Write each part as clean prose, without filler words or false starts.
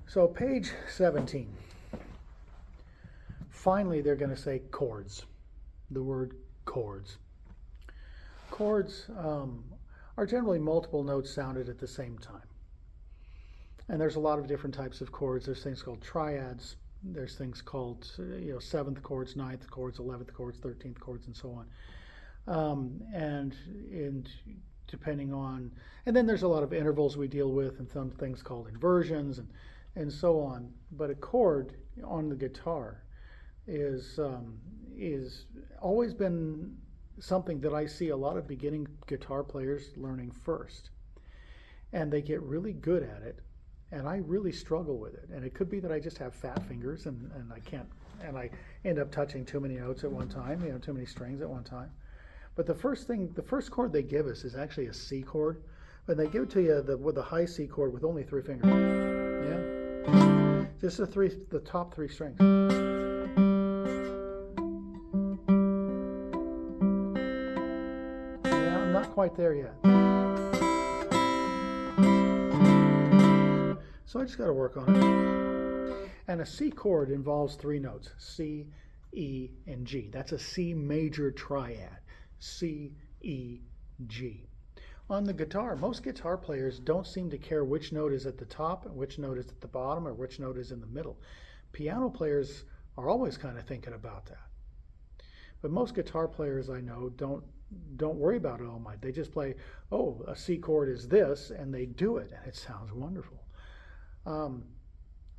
So page 17. Finally, they're going to say chords. The word chords. Chords are generally multiple notes sounded at the same time. And there's a lot of different types of chords. There's things called triads. There's things called, seventh chords, ninth chords, 11th chords, 13th chords, and so on. And depending on, and then there's a lot of intervals we deal with, and some things called inversions, and so on. But a chord on the guitar is always been something that I see a lot of beginning guitar players learning first, and they get really good at it. And I really struggle with it. And it could be that I just have fat fingers and I can't, and I end up touching too many notes at one time, too many strings at one time. But the first chord they give us is actually a C chord. But they give it to you with a high C chord with only 3 fingers. Yeah? Just the top 3 strings. Yeah, I'm not quite there yet. So I just got to work on it. And a C chord involves 3 notes, C, E, and G. That's a C major triad, C, E, G. On the guitar, most guitar players don't seem to care which note is at the top, and which note is at the bottom, or which note is in the middle. Piano players are always kind of thinking about that. But most guitar players I know don't worry about it all night. They just play, oh, a C chord is this, and they do it, and it sounds wonderful. I'm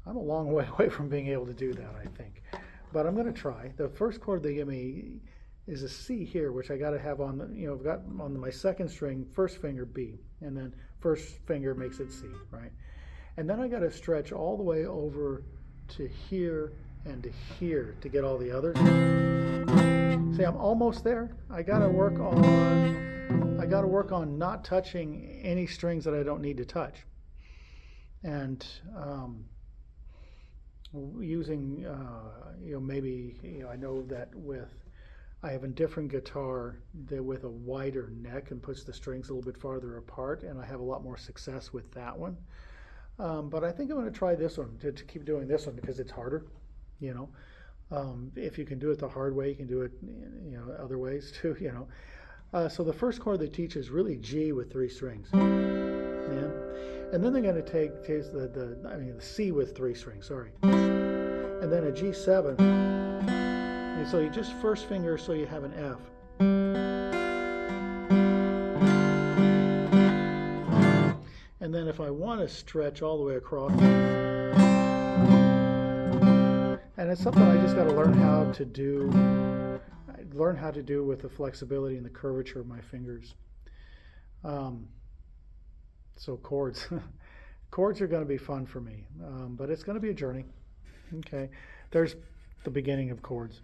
a long way away from being able to do that, I think. But I'm going to try. The first chord they give me is a C here, which I got to have on, I've got on my second string, first finger B, and then first finger makes it C, right? And then I got to stretch all the way over to here and to here to get all the others. See, I'm almost there. I got to work on not touching any strings that I don't need to touch. And using, maybe, I know that I have a different guitar that with a wider neck and puts the strings a little bit farther apart, and I have a lot more success with that one. But I think I'm going to try this one, to keep doing this one, because it's harder, If you can do it the hard way, you can do it, other ways too, So the first chord they teach is really G with 3 strings. Yeah. And then they're going to take the C with 3 strings, sorry. And then a G7. And so you just first finger, so you have an F. And then if I want to stretch all the way across, and it's something I just got to learn how to do with the flexibility and the curvature of my fingers. So chords. Chords are going to be fun for me, but it's going to be a journey. Okay, there's the beginning of chords.